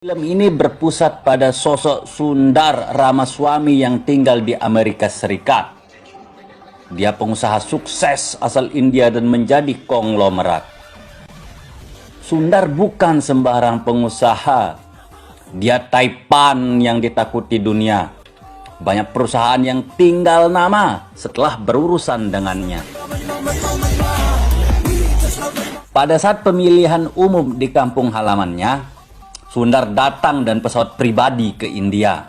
Film ini berpusat pada sosok Sundar Ramaswamy yang tinggal di Amerika Serikat. Dia pengusaha sukses asal India dan menjadi konglomerat. Sundar bukan sembarang pengusaha. Dia Taipan yang ditakuti dunia. Banyak perusahaan yang tinggal nama setelah berurusan dengannya. Pada saat pemilihan umum di kampung halamannya, Sundar datang dan pesawat pribadi ke India.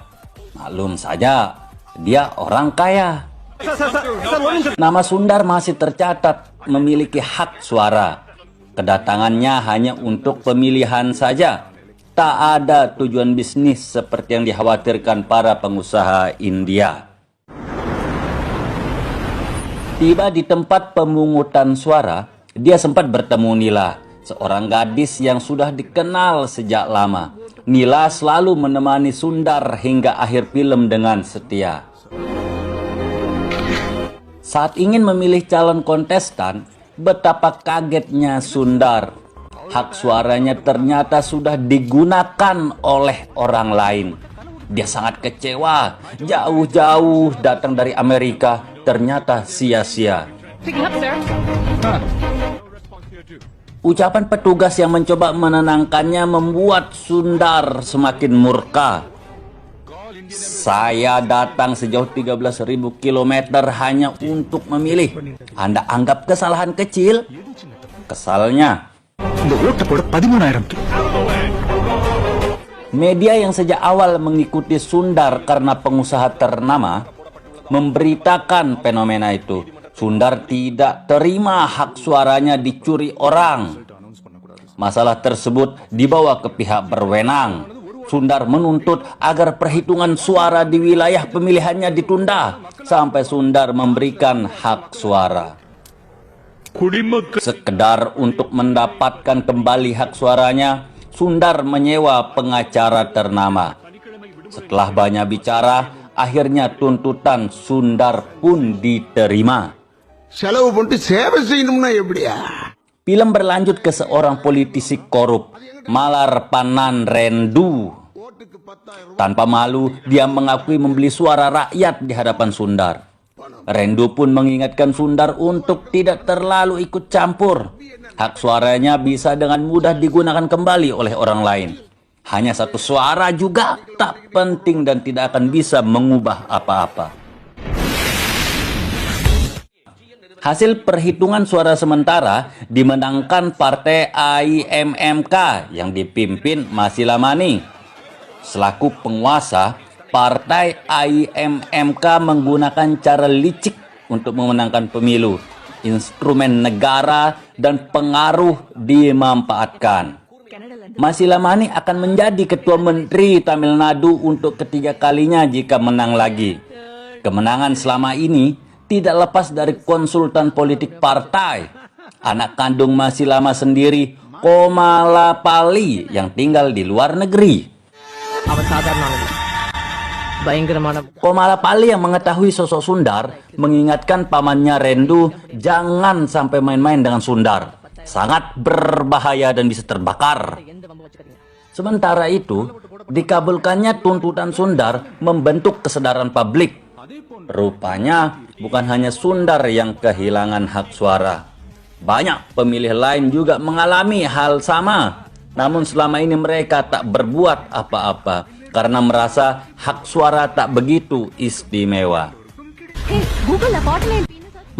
Maklum saja, dia orang kaya. Nama Sundar masih tercatat memiliki hak suara. Kedatangannya hanya untuk pemilihan saja. Tak ada tujuan bisnis seperti yang dikhawatirkan para pengusaha India. Tiba di tempat pemungutan suara, dia sempat bertemu Nila, seorang gadis yang sudah dikenal sejak lama. Nila selalu menemani Sundar hingga akhir film dengan setia. Saat ingin memilih calon kontestan, betapa kagetnya Sundar. Hak suaranya ternyata sudah digunakan oleh orang lain. Dia sangat kecewa, jauh-jauh datang dari Amerika, ternyata sia-sia. Ucapan petugas yang mencoba menenangkannya membuat Sundar semakin murka. Saya datang sejauh 13.000 kilometer hanya untuk memilih. Anda anggap kesalahan kecil? Kesalnya. Media yang sejak awal mengikuti Sundar karena pengusaha ternama memberitakan fenomena itu. Sundar tidak terima hak suaranya dicuri orang. Masalah tersebut dibawa ke pihak berwenang. Sundar menuntut agar perhitungan suara di wilayah pemilihannya ditunda sampai Sundar memberikan hak suara. Sekedar untuk mendapatkan kembali hak suaranya, Sundar menyewa pengacara ternama. Setelah banyak bicara, akhirnya tuntutan Sundar pun diterima. Film berlanjut ke seorang politisi korup, Malarpanan Rendu. Tanpa malu, dia mengakui membeli suara rakyat di hadapan Sundar. Rendu pun mengingatkan Sundar untuk tidak terlalu ikut campur. Hak suaranya bisa dengan mudah digunakan kembali oleh orang lain. Hanya satu suara juga tak penting dan tidak akan bisa mengubah apa-apa. Hasil perhitungan suara sementara dimenangkan Partai AIMMK yang dipimpin Masilamani. Selaku penguasa, Partai AIMMK menggunakan cara licik untuk memenangkan pemilu. Instrumen negara dan pengaruh dimanfaatkan. Masilamani akan menjadi Ketua Menteri Tamil Nadu untuk ketiga kalinya jika menang lagi. Kemenangan selama ini tidak lepas dari konsultan politik partai, anak kandung Masilama sendiri, Komalapalli, yang tinggal di luar negeri. Komalapalli yang mengetahui sosok Sundar mengingatkan pamannya Rendu jangan sampai main-main dengan Sundar. Sangat berbahaya dan bisa terbakar. Sementara itu, dikabulkannya tuntutan Sundar membentuk kesadaran publik. Rupanya bukan hanya Sundar yang kehilangan hak suara. Banyak pemilih lain juga mengalami hal sama. Namun selama ini mereka tak berbuat apa-apa karena merasa hak suara tak begitu istimewa.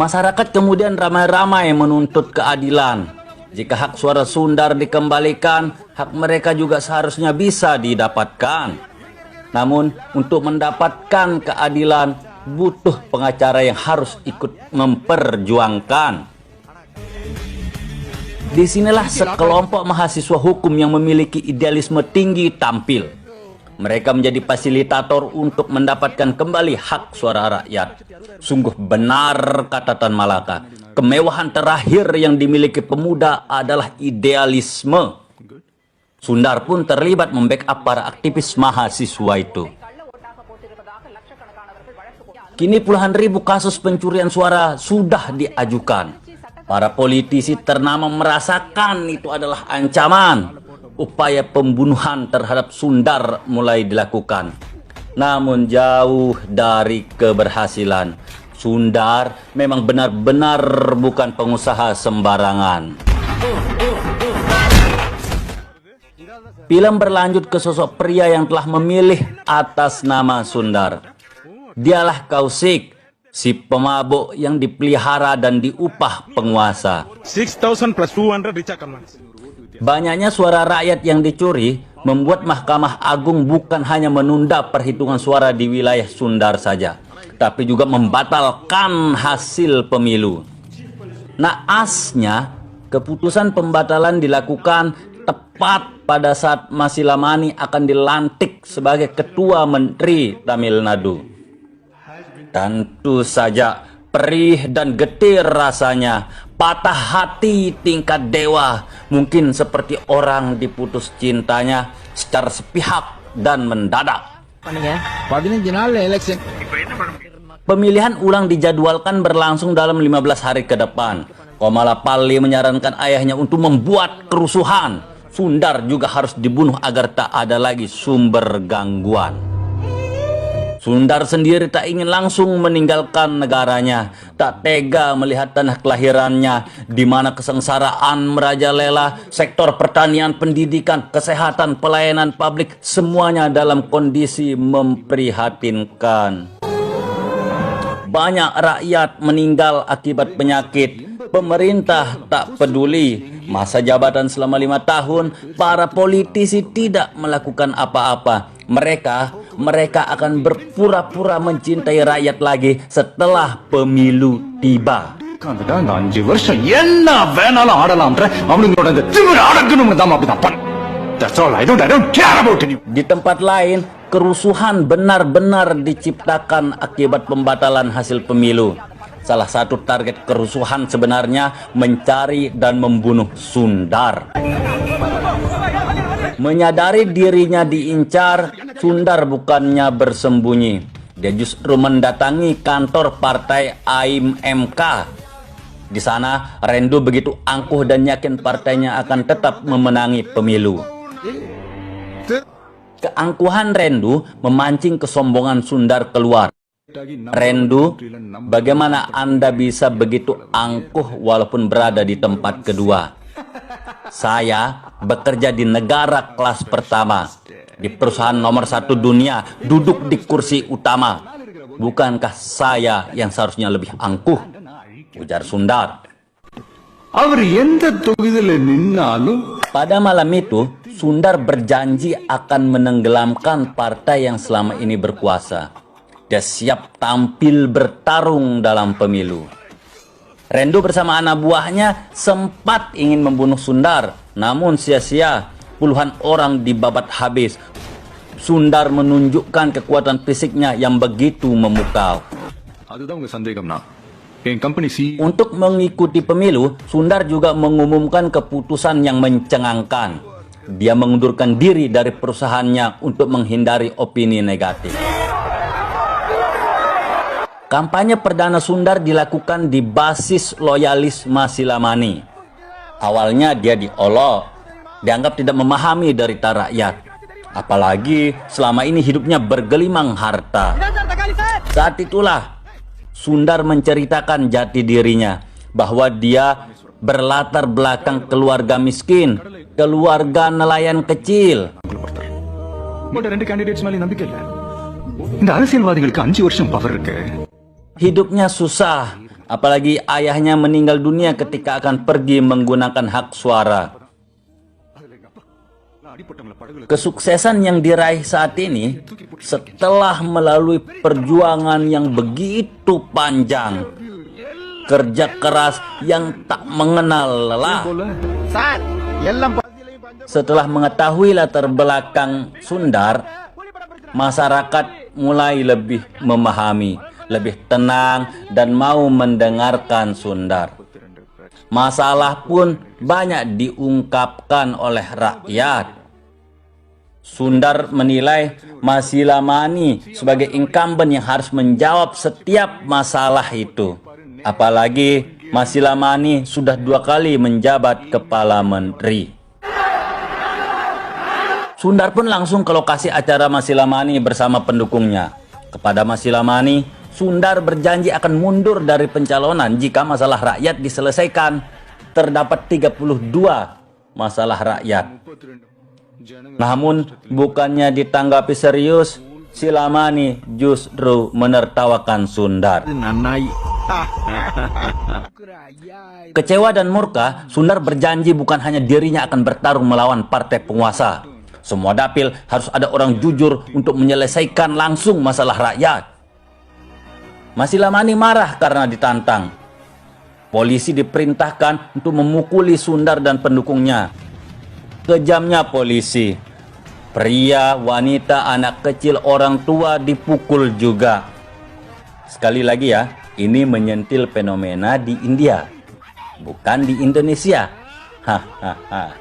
Masyarakat kemudian ramai-ramai menuntut keadilan. Jika hak suara Sundar dikembalikan, hak mereka juga seharusnya bisa didapatkan. Namun untuk mendapatkan keadilan, butuh pengacara yang harus ikut memperjuangkan. Disinilah sekelompok mahasiswa hukum yang memiliki idealisme tinggi tampil. Mereka menjadi fasilitator untuk mendapatkan kembali hak suara rakyat. Sungguh benar kata Tan Malaka, kemewahan terakhir yang dimiliki pemuda adalah idealisme. Sundar pun terlibat membackup para aktivis mahasiswa itu. Kini puluhan ribu kasus pencurian suara sudah diajukan. Para politisi ternama merasakan itu adalah ancaman. upaya pembunuhan terhadap Sundar mulai dilakukan. Namun jauh dari keberhasilan. Sundar memang benar-benar bukan pengusaha sembarangan. Film berlanjut ke sosok pria yang telah memilih atas nama Sundar. Dialah Kaushik, si pemabuk yang dipelihara dan diupah penguasa. 6,000 plus 200 dicakan, Mas. Banyaknya suara rakyat yang dicuri membuat Mahkamah Agung bukan hanya menunda perhitungan suara di wilayah Sundar saja, tapi juga membatalkan hasil pemilu. Naasnya, keputusan pembatalan dilakukan tepat pada saat Masilamani akan dilantik sebagai Ketua Menteri Tamil Nadu. Tentu saja perih dan getir rasanya, patah hati tingkat dewa, mungkin seperti orang diputus cintanya secara sepihak dan mendadak. Pemilihan ulang dijadwalkan berlangsung dalam 15 hari ke depan. Komalapalli menyarankan ayahnya untuk membuat kerusuhan. Sundar juga harus dibunuh agar tak ada lagi sumber gangguan. Sundar sendiri tak ingin langsung meninggalkan negaranya, tak tega melihat tanah kelahirannya, di mana kesengsaraan merajalela, sektor pertanian, pendidikan, kesehatan, pelayanan publik, semuanya dalam kondisi memprihatinkan. Banyak rakyat meninggal akibat penyakit, pemerintah tak peduli. Masa jabatan selama 5 tahun, para politisi tidak melakukan apa-apa. Mereka akan berpura-pura mencintai rakyat lagi setelah pemilu tiba. Di tempat lain, kerusuhan benar-benar diciptakan akibat pembatalan hasil pemilu. Salah satu target kerusuhan sebenarnya mencari dan membunuh Sundar. Menyadari dirinya diincar, Sundar bukannya bersembunyi. Dia justru mendatangi kantor partai AIM MK. Di sana, Rendu begitu angkuh dan yakin partainya akan tetap memenangi pemilu. Keangkuhan Rendu memancing kesombongan Sundar keluar. Rendu, bagaimana Anda bisa begitu angkuh walaupun berada di tempat kedua? Saya bekerja di negara kelas pertama, di perusahaan nomor 1 dunia, duduk di kursi utama. Bukankah saya yang seharusnya lebih angkuh? Ujar Sundar. Pada malam itu, Sundar berjanji akan menenggelamkan partai yang selama ini berkuasa. Dia siap tampil bertarung dalam pemilu. Rendu bersama anak buahnya sempat ingin membunuh Sundar, namun sia-sia. Puluhan orang dibabat habis. Sundar menunjukkan kekuatan fisiknya yang begitu memukau. Untuk mengikuti pemilu, Sundar juga mengumumkan keputusan yang mencengangkan. Dia mengundurkan diri dari perusahaannya untuk menghindari opini negatif. Kampanye perdana Sundar dilakukan di basis loyalis Masilamani. Awalnya dia diolok, dianggap tidak memahami derita rakyat. Apalagi selama ini hidupnya bergelimang harta. Saat itulah Sundar menceritakan jati dirinya, bahwa dia berlatar belakang keluarga miskin, keluarga nelayan kecil. Hidupnya susah, apalagi ayahnya meninggal dunia ketika akan pergi menggunakan hak suara. Kesuksesan yang diraih saat ini setelah melalui perjuangan yang begitu panjang, kerja keras yang tak mengenal lelah. Setelah mengetahui latar belakang Sundar, masyarakat mulai lebih memahami, lebih tenang dan mau mendengarkan Sundar. Masalah pun banyak diungkapkan oleh rakyat. Sundar menilai Masilamani sebagai incumbent yang harus menjawab setiap masalah itu. Apalagi Masilamani sudah 2 kali menjabat kepala menteri. Sundar pun langsung ke lokasi acara Masilamani bersama pendukungnya. Kepada Masilamani, Sundar berjanji akan mundur dari pencalonan jika masalah rakyat diselesaikan. Terdapat 32 masalah rakyat. Namun, bukannya ditanggapi serius, Silamani justru menertawakan Sundar. Kecewa dan murka, Sundar berjanji bukan hanya dirinya akan bertarung melawan partai penguasa. Semua dapil harus ada orang jujur untuk menyelesaikan langsung masalah rakyat. Masilamani marah karena ditantang. Polisi diperintahkan untuk memukuli Sundar dan pendukungnya. Kejamnya polisi. Pria, wanita, anak kecil, orang tua dipukul juga. Sekali lagi ya, ini menyentil fenomena di India, bukan di Indonesia. Hahaha.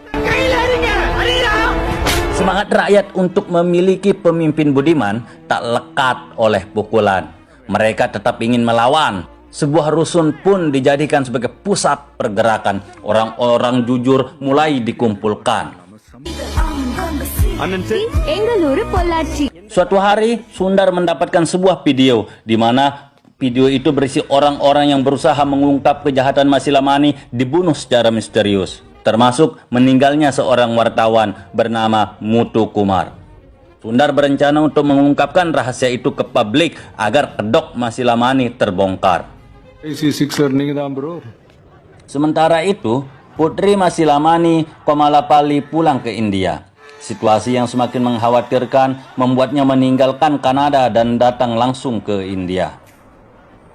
Semangat rakyat untuk memiliki pemimpin budiman tak lekat oleh pukulan. Mereka tetap ingin melawan. Sebuah rusun pun dijadikan sebagai pusat pergerakan. Orang-orang jujur mulai dikumpulkan. Suatu hari, Sundar mendapatkan sebuah video di mana video itu berisi orang-orang yang berusaha mengungkap kejahatan Masilamani dibunuh secara misterius, termasuk meninggalnya seorang wartawan bernama Muthu Kumar. Sundar berencana untuk mengungkapkan rahasia itu ke publik agar kedok Masilamani terbongkar. Sementara itu, Putri Masilamani, Komalapalli pulang ke India. Situasi yang semakin mengkhawatirkan membuatnya meninggalkan Kanada dan datang langsung ke India.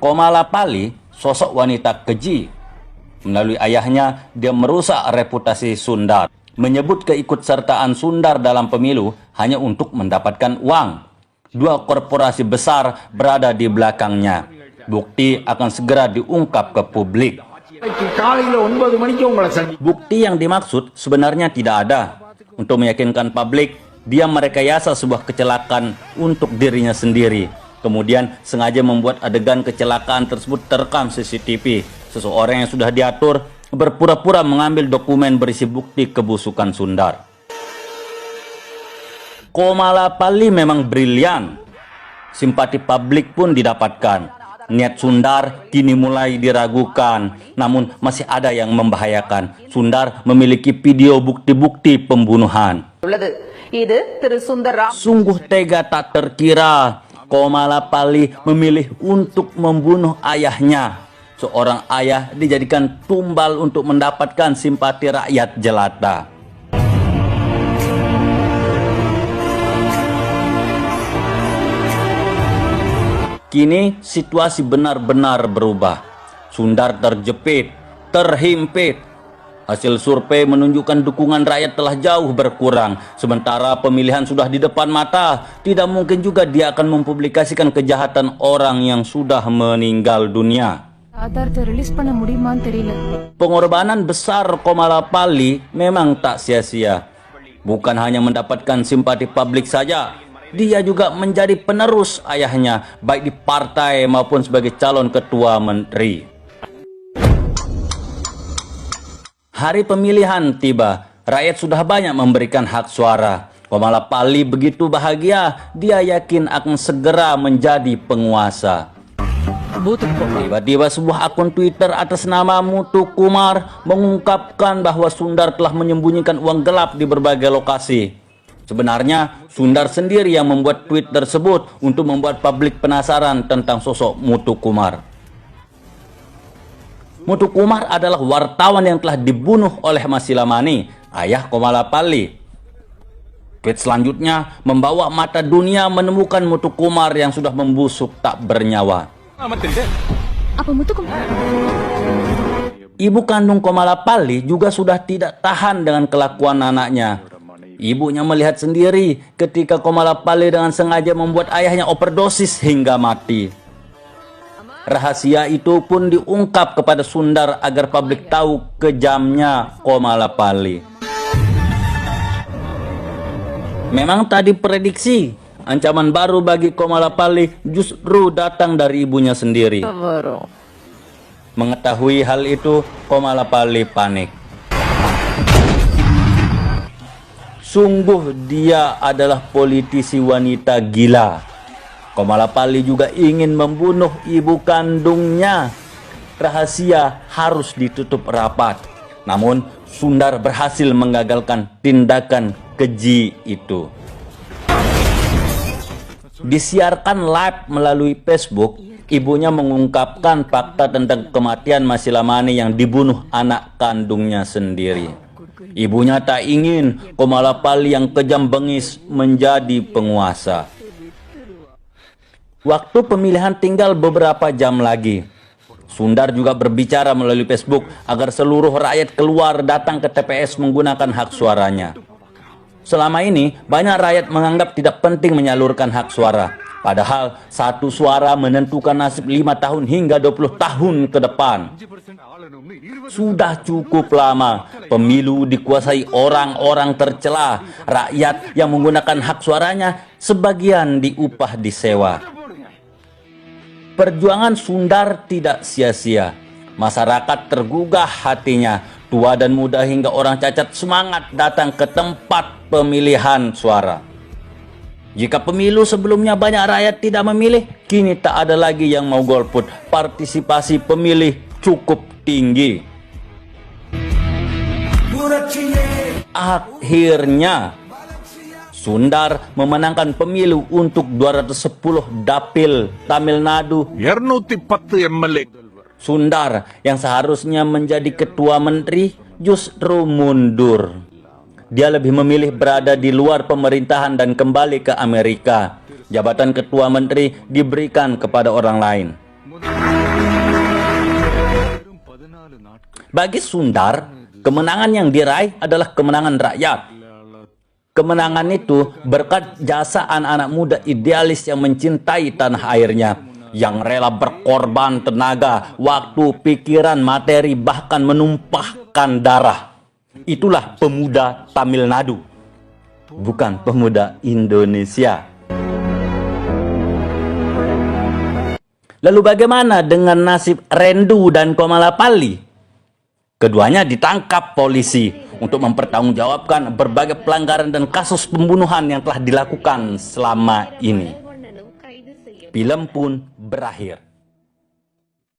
Komalapalli, sosok wanita keji. Melalui ayahnya, dia merusak reputasi Sundar. Menyebut keikutsertaan Sundar dalam pemilu hanya untuk mendapatkan uang. Dua korporasi besar berada di belakangnya. Bukti akan segera diungkap ke publik. Bukti yang dimaksud sebenarnya tidak ada. Untuk meyakinkan publik, dia merekayasa sebuah kecelakaan untuk dirinya sendiri. Kemudian sengaja membuat adegan kecelakaan tersebut terekam CCTV. Seseorang yang sudah diatur berpura-pura mengambil dokumen berisi bukti kebusukan Sundar. Komalapalli memang brilian. Simpati publik pun didapatkan. Niat Sundar kini mulai diragukan, namun masih ada yang membahayakan. Sundar memiliki video bukti-bukti pembunuhan. Sungguh tega tak terkira. Komalapalli memilih untuk membunuh ayahnya. Seorang ayah dijadikan tumbal untuk mendapatkan simpati rakyat jelata. Kini situasi benar-benar berubah. Sundar terjepit, terhimpit. Hasil survei menunjukkan dukungan rakyat telah jauh berkurang. Sementara pemilihan sudah di depan mata, tidak mungkin juga dia akan mempublikasikan kejahatan orang yang sudah meninggal dunia. Pengorbanan besar Komalapalli memang tak sia-sia. Bukan hanya mendapatkan simpati publik saja, dia juga menjadi penerus ayahnya, baik di partai maupun sebagai calon ketua menteri. Hari pemilihan tiba, rakyat sudah banyak memberikan hak suara. Komalapalli begitu bahagia, dia yakin akan segera menjadi penguasa. Tiba-tiba sebuah akun Twitter atas nama Muthu Kumar mengungkapkan bahwa Sundar telah menyembunyikan uang gelap di berbagai lokasi. Sebenarnya, Sundar sendiri yang membuat tweet tersebut untuk membuat publik penasaran tentang sosok Muthu Kumar. Muthu Kumar adalah wartawan yang telah dibunuh oleh Masilamani, ayah Komalapalli. Tweet selanjutnya membawa mata dunia menemukan Muthu Kumar yang sudah membusuk tak bernyawa. Apa Muthu Kumar? Ibu kandung Komalapalli juga sudah tidak tahan dengan kelakuan anaknya. Ibunya melihat sendiri ketika Komalapalli dengan sengaja membuat ayahnya overdosis hingga mati. Rahasia itu pun diungkap kepada Sundar agar publik tahu kejamnya Komalapalli. Memang tadi prediksi, ancaman baru bagi Komalapalli justru datang dari ibunya sendiri. Mengetahui hal itu, Komalapalli panik. Sungguh dia adalah politisi wanita gila. Komalapalli juga ingin membunuh ibu kandungnya. Rahasia harus ditutup rapat. Namun Sundar berhasil menggagalkan tindakan keji itu. Disiarkan live melalui Facebook, ibunya mengungkapkan fakta tentang kematian Masilamani yang dibunuh anak kandungnya sendiri. Ibunya tak ingin Komalapalli yang kejam bengis menjadi penguasa. Waktu pemilihan tinggal beberapa jam lagi. Sundar juga berbicara melalui Facebook agar seluruh rakyat keluar datang ke TPS menggunakan hak suaranya. Selama ini, banyak rakyat menganggap tidak penting menyalurkan hak suara. Padahal, satu suara menentukan nasib 5 tahun hingga 20 tahun ke depan. Sudah cukup lama pemilu dikuasai orang-orang tercela. Rakyat yang menggunakan hak suaranya sebagian diupah disewa. Perjuangan Sundar tidak sia-sia. Masyarakat tergugah hatinya. Tua dan muda hingga orang cacat semangat datang ke tempat pemilihan suara. Jika pemilu sebelumnya banyak rakyat tidak memilih, kini tak ada lagi yang mau golput. Partisipasi pemilih cukup tinggi. Akhirnya Sundar memenangkan pemilu untuk 210 dapil Tamil Nadu. 210 MLA. Sundar yang seharusnya menjadi ketua menteri justru mundur. Dia lebih memilih berada di luar pemerintahan dan kembali ke Amerika. Jabatan ketua menteri diberikan kepada orang lain. Bagi Sundar, kemenangan yang diraih adalah kemenangan rakyat. Kemenangan itu berkat jasa anak-anak muda idealis yang mencintai tanah airnya, yang rela berkorban tenaga, waktu, pikiran, materi, bahkan menumpahkan darah. Itulah pemuda Tamil Nadu, bukan pemuda Indonesia. Lalu bagaimana dengan nasib Rendu dan Komalapalli? Keduanya ditangkap polisi untuk mempertanggungjawabkan berbagai pelanggaran dan kasus pembunuhan yang telah dilakukan selama ini. Film pun berakhir.